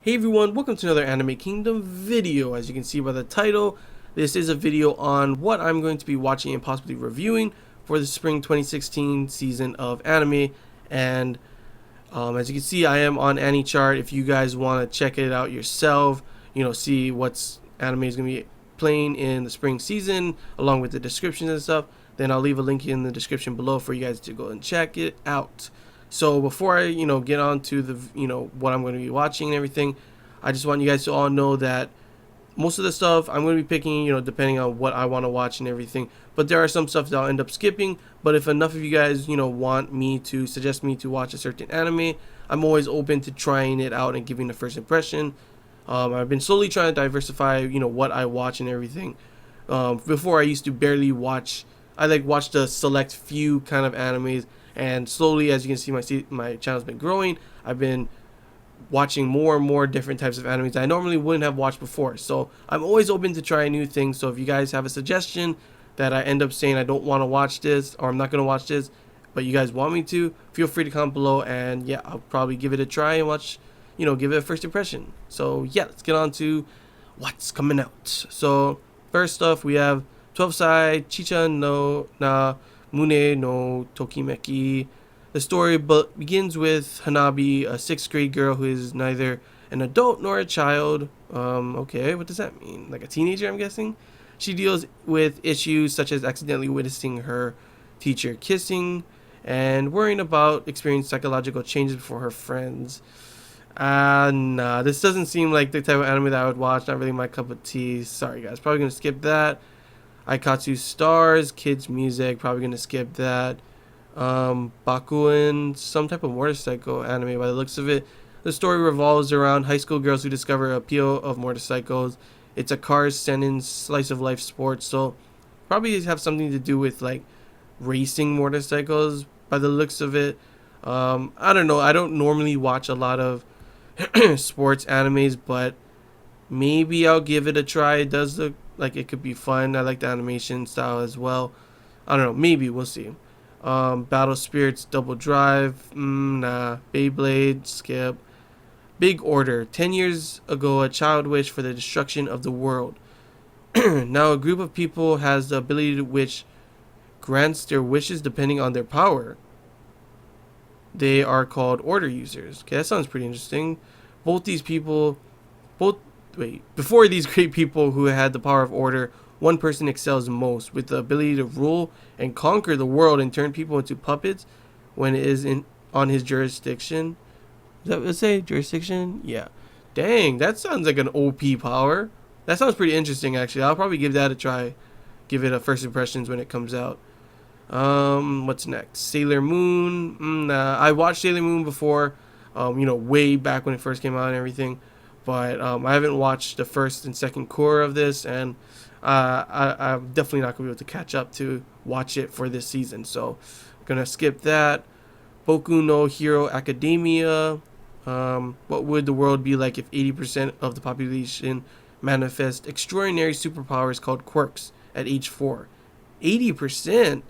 Hey everyone, welcome to another Anime Kingdom video. As you can see by the title, this is a video on what I'm going to be watching and possibly reviewing for the spring 2016 season of anime. And as you can see, I am on AniChart. If you guys want to check it out yourself, see what's anime is going to be playing in the spring season, along with the descriptions and stuff, then I'll leave a link in the description below for you guys to go and check it out. So before I, get on to the, what I'm going to be watching and everything, I just want you guys to all know that most of the stuff I'm going to be picking, depending on what I want to watch and everything. But there are some stuff that I'll end up skipping. But if enough of you guys, want me to suggest me to watch a certain anime, I'm always open to trying it out and giving a first impression. I've been slowly trying to diversify, what I watch and everything. Before I used to barely watch, I watch the select few kind of animes. And slowly, as you can see, my channel's been growing. I've been watching more and more different types of animes I normally wouldn't have watched before. So I'm always open to trying new things. So if you guys have a suggestion that I end up saying I don't want to watch this, or I'm not going to watch this, but you guys want me to, feel free to comment below. And yeah, I'll probably give it a try and watch, give it a first impression. So yeah, let's get on to what's coming out. So first off, we have 12 Side Chicha no Na Mune no Tokimeki. The story begins with Hanabi, a 6th grade girl who is neither an adult nor a child. Okay, what does that mean? Like a teenager, I'm guessing? She deals with issues such as accidentally witnessing her teacher kissing and worrying about experiencing psychological changes before her friends. Nah, this doesn't seem like the type of anime that I would watch. Not really my cup of tea. Sorry, guys. Probably gonna skip that. Aikatsu Stars, kids music, probably gonna skip that. Bakuin, some type of motorcycle anime by the looks of it. The story revolves around high school girls who discover appeal of motorcycles. It's a Cars seinen slice of life sport, so probably have something to do with racing motorcycles by the looks of it. I don't know. I don't normally watch a lot of sports animes, but maybe I'll give it a try. It does look like it could be fun. I like the animation style as well. I don't know. Maybe we'll see. Battle Spirits Double Drive. Nah. Beyblade. Skip. Big Order. 10 years ago, a child wished for the destruction of the world. Now a group of people has the ability to which grants their wishes depending on their power. They are called Order users. Okay, that sounds pretty interesting. Before these great people who had the power of order, one person excels most with the ability to rule and conquer the world and turn people into puppets when it is on his jurisdiction. Is that what it say? Jurisdiction? Yeah. Dang, that sounds like an OP power. That sounds pretty interesting, actually. I'll probably give that a try. Give it a first impressions when it comes out. What's next? Sailor Moon. Nah, I watched Sailor Moon before. Way back when it first came out and everything. But I haven't watched the first and second core of this, and I'm definitely not going to be able to catch up to watch it for this season. So I'm going to skip that. Boku no Hero Academia. What would the world be like if 80% of the population manifest extraordinary superpowers called quirks at age 4? 80%?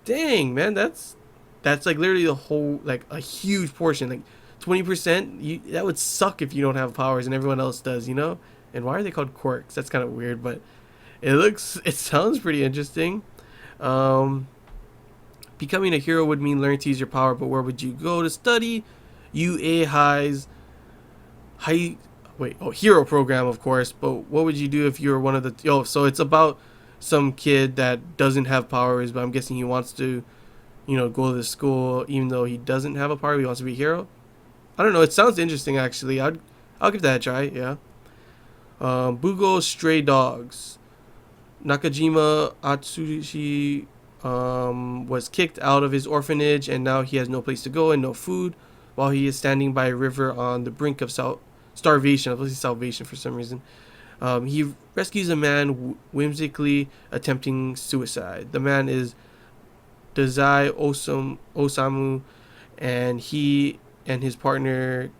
Dang, man, that's literally the whole, a huge portion. 20%, that would suck if you don't have powers and everyone else does, And why are they called quirks? That's kind of weird, but it sounds pretty interesting. Becoming a hero would mean learning to use your power, but where would you go to study? UA High's hero program, of course. But what would you do if you were one of the? So it's about some kid that doesn't have powers, but I'm guessing he wants to, go to the school even though he doesn't have a power. He wants to be a hero. I don't know. It sounds interesting, actually. I'll give that a try. Yeah. Bugo Stray Dogs. Nakajima Atsushi was kicked out of his orphanage, and now he has no place to go and no food, while he is standing by a river on the brink of starvation. I was salvation for some reason. He rescues a man whimsically attempting suicide. The man is Dazai Osamu, and he and his partner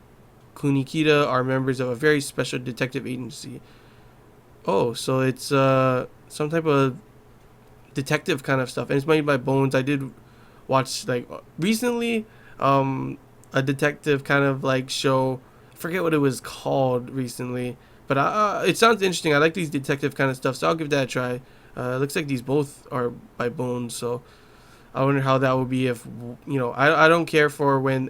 Kunikita are members of a very special detective agency. Oh, so it's some type of detective kind of stuff, and it's made by Bones. I did watch recently a detective kind of show forget what it was called recently, but it sounds interesting. I like these detective kind of stuff, so I'll give that a try. Looks like these both are by Bones, so I wonder how that would be if I don't care for when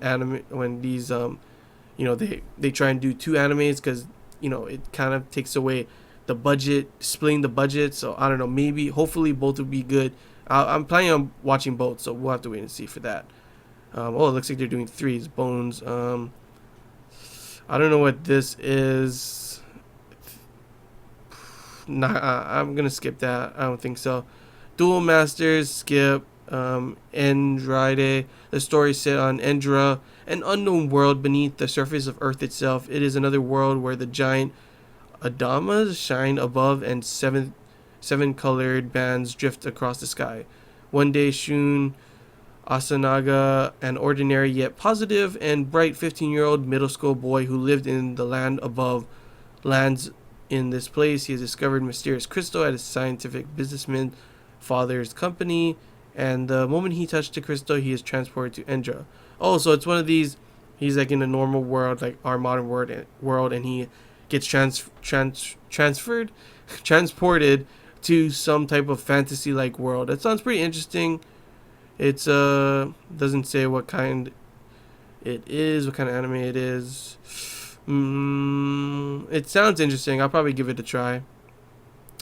these they try and do two animes, because it kind of takes away the budget, splitting the budget. So I don't know, maybe hopefully both would be good. I'm planning on watching both, so we'll have to wait and see for that. It looks like they're doing threes. Bones. I don't know what this is. Nah, I'm gonna skip that. I don't think so. Duel Masters, skip. Andrade. The story set on Endra, an unknown world beneath the surface of Earth itself. It is another world where the giant Adamas shine above and seven colored bands drift across the sky. One day, Shun Asanaga, an ordinary yet positive and bright 15-year-old middle school boy who lived in the land above, lands in this place. He has discovered mysterious crystal at his scientific businessman father's company, and the moment he touched the crystal, he is transported to Endra. Oh, so it's one of these. He's like in a normal world, like our modern world, and he gets transported to some type of fantasy-like world. That sounds pretty interesting. It's doesn't say what kind it is, what kind of anime it is. It sounds interesting. I'll probably give it a try.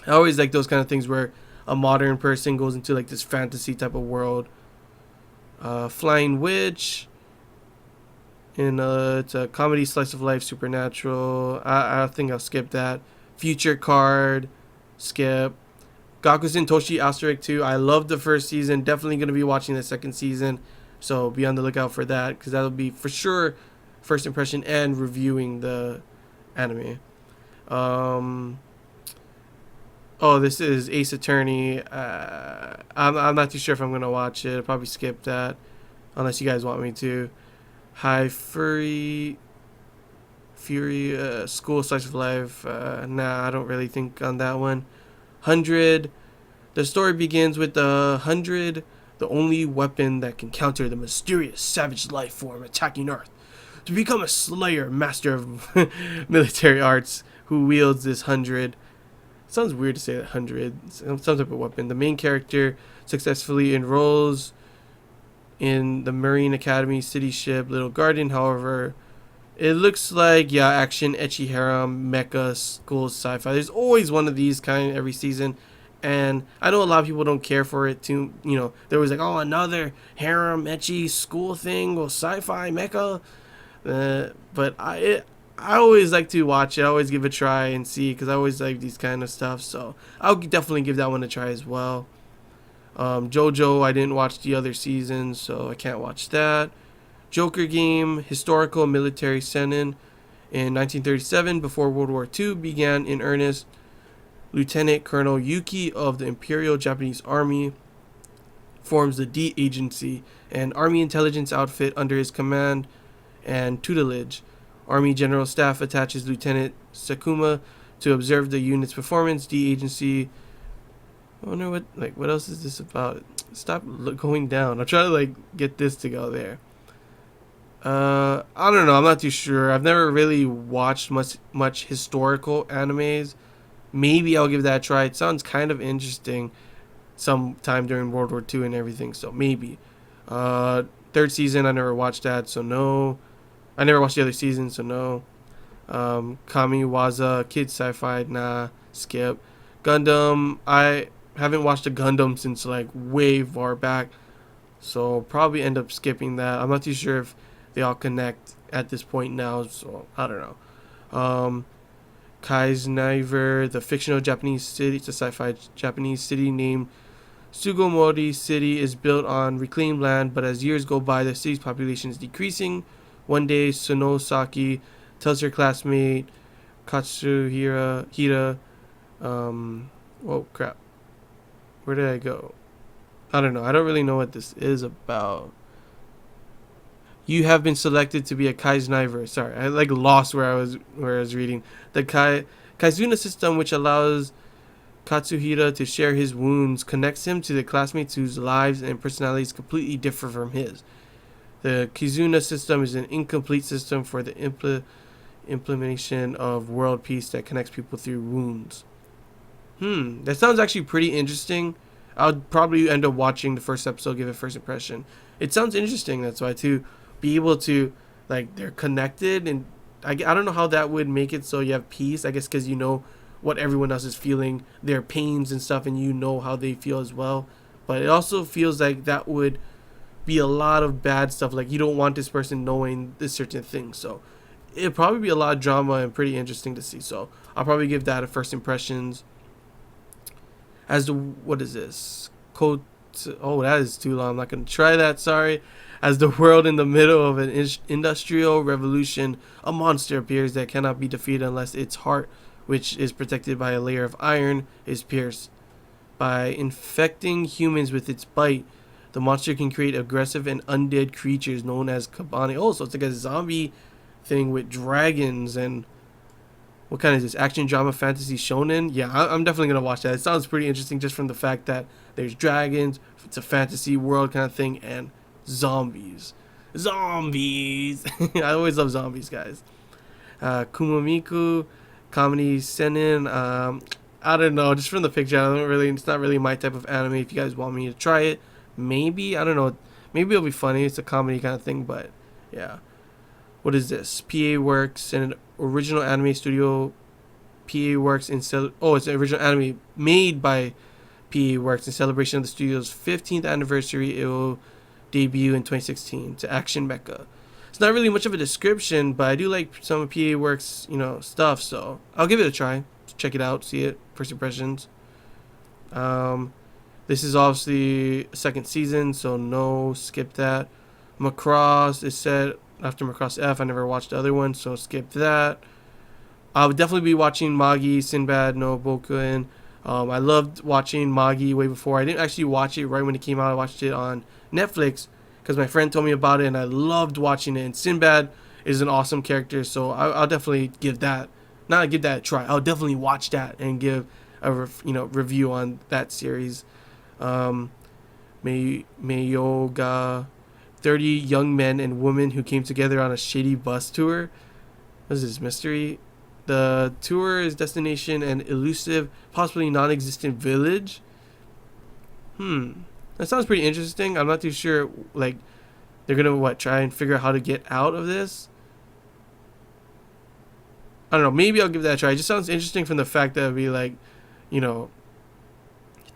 I always like those kind of things where a modern person goes into like this fantasy type of world. Flying Witch. It's a comedy slice of life, supernatural. I think I'll skip that. Future Card, skip. Gakusen Toshi Asterisk 2. I loved the first season. Definitely going to be watching the second season. So be on the lookout for that, because that'll be for sure first impression and reviewing the anime. This is Ace Attorney. I'm not too sure if I'm going to watch it. I'll probably skip that unless you guys want me to. High Fury, School Slice of Life. I don't really think on that one. 100. The story begins with the 100, the only weapon that can counter the mysterious savage life form attacking Earth. To become a slayer, master of military arts, who wields this 100. Sounds weird to say that 100. Some type of weapon. The main character successfully enrolls in the Marine Academy city ship Little Garden. However, it looks like action, ecchi harem, mecha, school sci-fi. There's always one of these kind every season, and I know a lot of people don't care for it too. They're always like, oh, another harem, ecchi, school thing, or sci-fi, mecha. But I always like to watch it. I always give it a try and see, because I always like these kind of stuff. So I'll definitely give that one a try as well. JoJo, I didn't watch the other seasons, so I can't watch that. Joker Game, historical military seinen. In 1937, before World War II began in earnest, Lieutenant Colonel Yuki of the Imperial Japanese Army forms the D Agency, an army intelligence outfit under his command and tutelage. Army General Staff attaches Lieutenant Sakuma to observe the unit's performance. D Agency. I wonder what else is this about? Stop going down. I'll try to get this to go there. I don't know. I'm not too sure. I've never really watched much historical animes. Maybe I'll give that a try. It sounds kind of interesting. Sometime during World War II and everything. So maybe. Third season, I never watched that, so no. I never watched the other season, so no. Kamiwaza, kids sci-fi, nah, skip. Gundam, I haven't watched a Gundam since way far back, so probably end up skipping that. I'm not too sure if they all connect at this point now, so I don't know. Kaisniver, the fictional Japanese city. It's a sci-fi Japanese city named Sugomori City, is built on reclaimed land, but as years go by, the city's population is decreasing. One day, Sonosaki tells her classmate Katsuhira, whoa, crap. Where did I go? I don't know. I don't really know what this is about. You have been selected to be a Kaisniver. Sorry, I lost where I was reading. The Kaizuna system, which allows Katsuhira to share his wounds, connects him to the classmates whose lives and personalities completely differ from his. The Kizuna system is an incomplete system for the implementation of world peace that connects people through wounds. That sounds actually pretty interesting. I'll probably end up watching the first episode, give it first impression. It sounds interesting. That's why, to be able to, like, they're connected, and I don't know how that would make it so you have peace. I guess because you know what everyone else is feeling, their pains and stuff, and you know how they feel as well. But it also feels like that would be a lot of bad stuff. Like, you don't want this person knowing this certain thing. So it'd probably be a lot of drama and pretty interesting to see. So I'll probably give that a first impressions. As the, what is this? Code. Oh, that is too long. I'm not going to try that. Sorry. As the world in the middle of an industrial revolution, a monster appears that cannot be defeated unless its heart, which is protected by a layer of iron, is pierced. By infecting humans with its bite, the monster can create aggressive and undead creatures known as Kabane. Oh, so it's like a zombie thing with dragons. And what kind is this? Action, drama, fantasy, shonen? Yeah, I'm definitely going to watch that. It sounds pretty interesting just from the fact that there's dragons, it's a fantasy world kind of thing, and zombies. Zombies! I always love zombies, guys. Kumamiku, comedy, seinen. I don't know, just from the picture, it's not really my type of anime. If you guys want me to try it, maybe, I don't know, maybe it'll be funny. It's a comedy kind of thing, but yeah. What is this? PA Works, an original anime studio. PA Works it's an original anime made by PA Works in celebration of the studio's 15th anniversary. It will debut in 2016 to Action Mecha. It's not really much of a description, but I do like some of PA Works, stuff, so I'll give it a try. Check it out, see it, first impressions. This is obviously second season, so no, skip that. Macross is set after Macross F. I never watched the other one, so skip that. I would definitely be watching Magi, Sinbad no Bokuen. I loved watching Magi way before. I didn't actually watch it right when it came out. I watched it on Netflix because my friend told me about it, and I loved watching it. And Sinbad is an awesome character, so I'll definitely give that a try. I'll definitely watch that and give a review on that series. Meiyoga, 30 young men and women who came together on a shady bus tour. What is this, mystery? The tour's destination an elusive, possibly non-existent village. That sounds pretty interesting. I'm not too sure, like, they're gonna try and figure out how to get out of this. I don't know, maybe I'll give that a try. It just sounds interesting from the fact that it'd be like,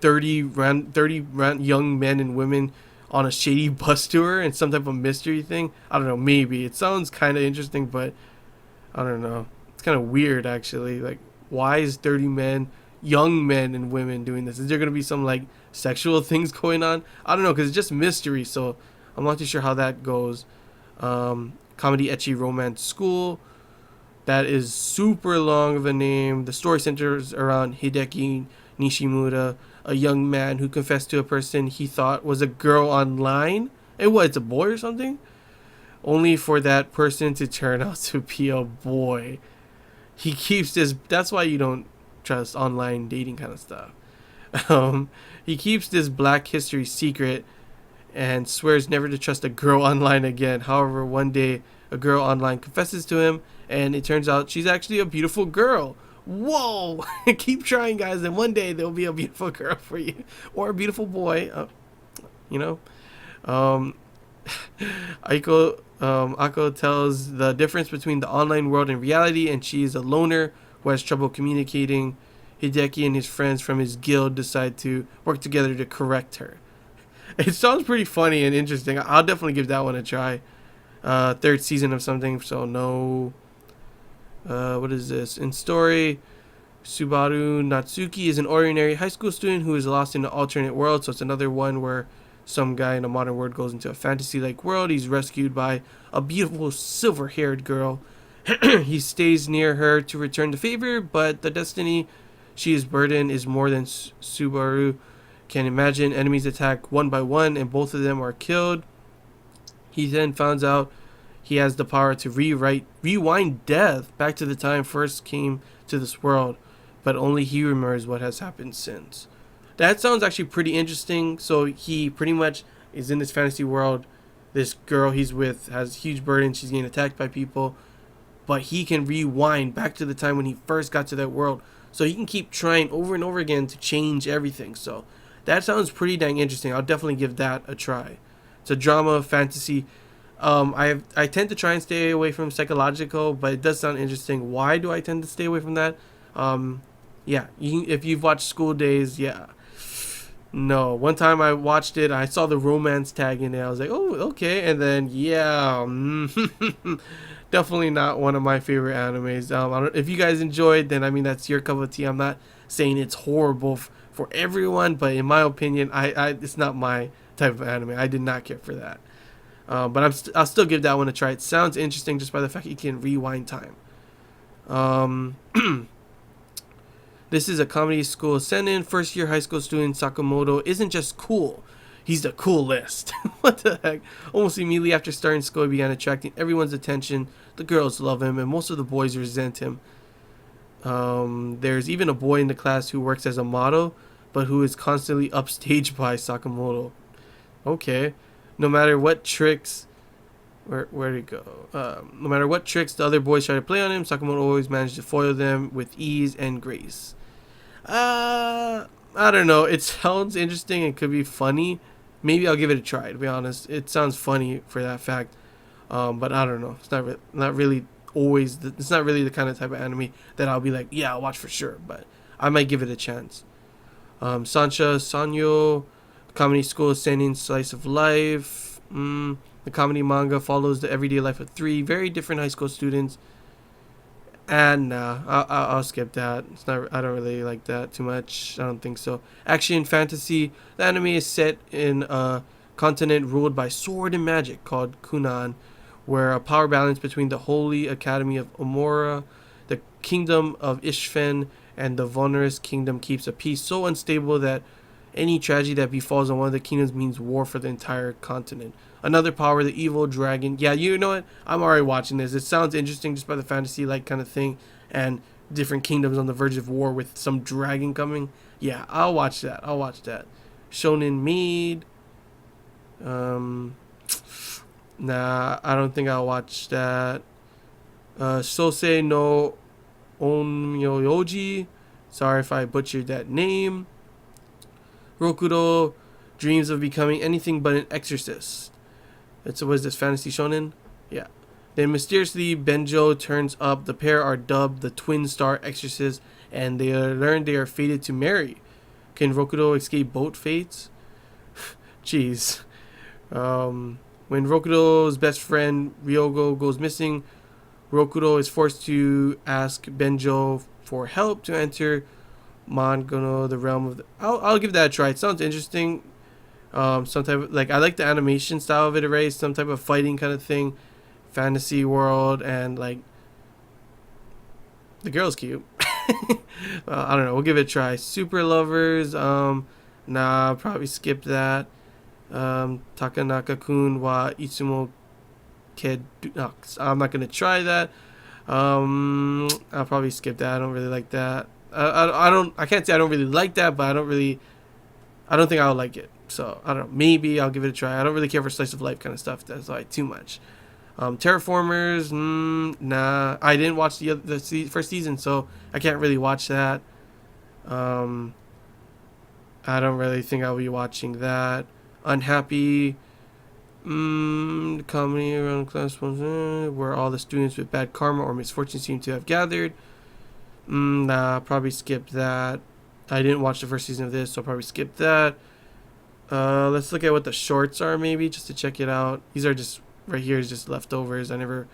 30 young men and women on a shady bus tour and some type of mystery thing. I don't know, maybe. It sounds kind of interesting, but I don't know. It's kind of weird, actually. Like, why is 30 men, young men and women doing this? Is there going to be some, like, sexual things going on? I don't know, because it's just mystery, so I'm not too sure how that goes. Comedy Ecchi Romance School. That is super long of a name. The story centers around Hideki Nishimura, a young man who confessed to a person he thought was a girl online. And what, it's a boy or something? Only for that person to turn out to be a boy. He keeps this... That's why you don't trust online dating kind of stuff. He keeps this Black History secret and swears never to trust a girl online again. However, one day, a girl online confesses to him, and it turns out she's actually a beautiful girl. Whoa! Keep trying, guys, and one day there'll be a beautiful girl for you. Or a beautiful boy. Ako tells the difference between the online world and reality, and she is a loner who has trouble communicating. Hideki and his friends from his guild decide to work together to correct her. It sounds pretty funny and interesting. I'll definitely give that one a try. Third season of something, so no. What is this? In story, Subaru Natsuki is an ordinary high school student who is lost in an alternate world. So it's another one where some guy in a modern world goes into a fantasy-like world. He's rescued by a beautiful silver-haired girl. He stays near her to return the favor, but the destiny she is burdened is more than Subaru can imagine. Enemies attack one by one, and both of them are killed. He then finds out he has the power to rewind death back to the time first came to this world, but only he remembers what has happened since. That sounds actually pretty interesting. So he pretty much is in this fantasy world. This girl he's with has huge burden. She's getting attacked by people. but he can rewind back to the time when he first got to that world. So he can keep trying over and over again to change everything. So that sounds pretty dang interesting. I'll definitely give that a try. It's a drama, fantasy. I tend to try and stay away from psychological, but it does sound interesting. Why do I tend to stay away from that? Yeah, if you've watched School Days, yeah. No, one time I watched it, I saw the romance tag in it. I was like, oh, okay. And then, yeah, definitely not one of my favorite animes. If you guys enjoyed, then I mean, that's your cup of tea. I'm not saying it's horrible for everyone, but in my opinion, it's not my type of anime. I did not care for that. But I'll still give that one a try. It sounds interesting just by the fact you can rewind time. This is a comedy school seinen. First year high school student Sakamoto isn't just cool, he's the coolest. What the heck? Almost immediately after starting school, he began attracting everyone's attention. The girls love him, and most of the boys resent him. There's even a boy in the class who works as a model, but who is constantly upstaged by Sakamoto. Okay. No matter what tricks... Where'd it go? No matter what tricks the other boys try to play on him, Sakamoto always managed to foil them with ease and grace. I don't know. It sounds interesting and could be funny. Maybe I'll give it a try, to be honest. It sounds funny for that fact. But I don't know. It's not really always... it's not really the kind of type of anime that I'll be like, yeah, I'll watch for sure. But I might give it a chance. Sancha Sanyo, comedy school seinen slice of life. The comedy manga follows the everyday life of three very different high school students. And nah, I'll skip that. It's not. I don't really like that too much. I don't think so. Action fantasy. The anime is set in a continent ruled by sword and magic called Kunan, where a power balance between the Holy Academy of Omura, the Kingdom of Ishfen, and the Vulnerous Kingdom keeps a peace so unstable that any tragedy that befalls on one of the kingdoms means war for the entire continent. Another power, the evil dragon. Yeah, you know what? I'm already watching this. It sounds interesting just by the fantasy-like kind of thing. And different kingdoms on the verge of war with some dragon coming. Yeah, I'll watch that. Shonen Maid. Nah, I don't think I'll watch that. Sosei no Onmyoyoji. Sorry if I butchered that name. Rokudo dreams of becoming anything but an exorcist. What is this, fantasy shonen? Yeah. Then mysteriously, Benjo turns up. The pair are dubbed the Twin Star Exorcists, and they learn they are fated to marry. Can Rokudo escape both fates? Jeez. When Rokudo's best friend Ryogo goes missing, Rokudo is forced to ask Benjo for help to enter Mangono, the realm of the... I'll give that a try. It sounds interesting. Some type of, I like the animation style of it already. Some type of fighting kind of thing, fantasy world, and the girl's cute. I don't know. We'll give it a try. Super Lovers. Nah, probably skip that. Takanaka-kun wa itsumo kedu. No, I'm not gonna try that. I'll probably skip that. I don't really like that. I can't say I don't really like that, but I don't think I'll like it. So I don't know. Maybe I'll give it a try. I don't really care for slice of life kind of stuff. That's too much. Terraformers, nah. I didn't watch the first season, so I can't really watch that. I don't really think I'll be watching that. Unhappy, comedy around class where all the students with bad karma or misfortune seem to have gathered. Nah, probably skip that. I didn't watch the first season of this, so I'll probably skip that. Let's look at what the shorts are, maybe, just to check it out. These are just, right here is just leftovers. I never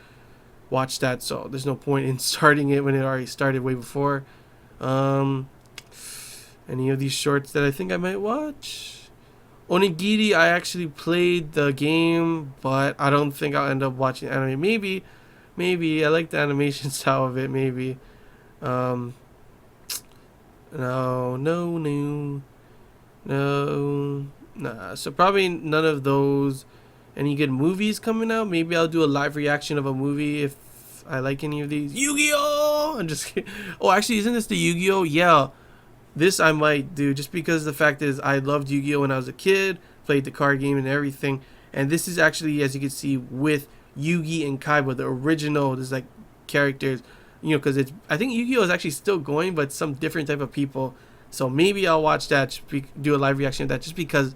watched that, so there's no point in starting it when it already started way before. Any of these shorts that I think I might watch? Onigiri, I actually played the game, but I don't think I'll end up watching anime. Maybe. I like the animation style of it, maybe. No. Nah, so probably none of those. Any good movies coming out? Maybe I'll do a live reaction of a movie if I like any of these. Yu-Gi-Oh! I'm just kidding. Oh, actually, isn't this the Yu-Gi-Oh? Yeah, this I might do, just because the fact is I loved Yu-Gi-Oh when I was a kid, played the card game and everything. And this is actually, as you can see, with Yugi and Kaiba, the original. There's characters, you know, because it's, I think Yu-Gi-Oh is actually still going, but some different type of people. So maybe I'll watch that, do a live reaction of that, just because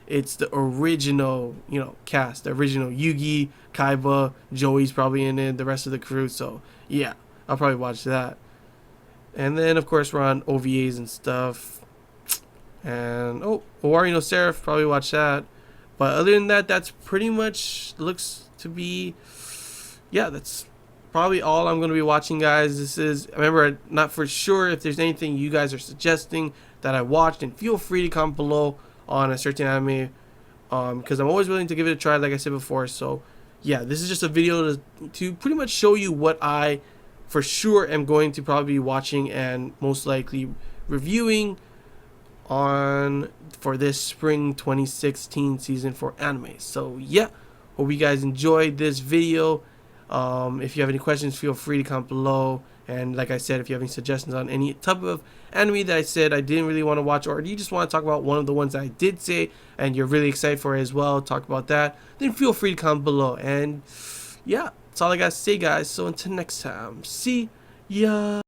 it's the original, you know, cast, the original Yugi, Kaiba, Joey's probably in it, the rest of the crew. So yeah, I'll probably watch that. And then of course we're on OVAs and stuff. And oh, Owari no Seraph, probably watch that. But other than that, that's pretty much looks to be, yeah, that's probably all I'm going to be watching, guys. This is, remember, not for sure if there's anything you guys are suggesting that I watched, and feel free to comment below on a certain anime, because I'm always willing to give it a try, like I said before. So yeah, this is just a video to pretty much show you what I for sure am going to probably be watching and most likely reviewing on for this spring 2016 season for anime. So yeah, hope you guys enjoyed this video. If you have any questions, feel free to comment below. And like I said, if you have any suggestions on any type of anime that I said I didn't really want to watch, or you just want to talk about one of the ones that I did say and you're really excited for it as well, talk about that, then feel free to comment below. And yeah, that's all I got to say, guys. So until next time, see ya.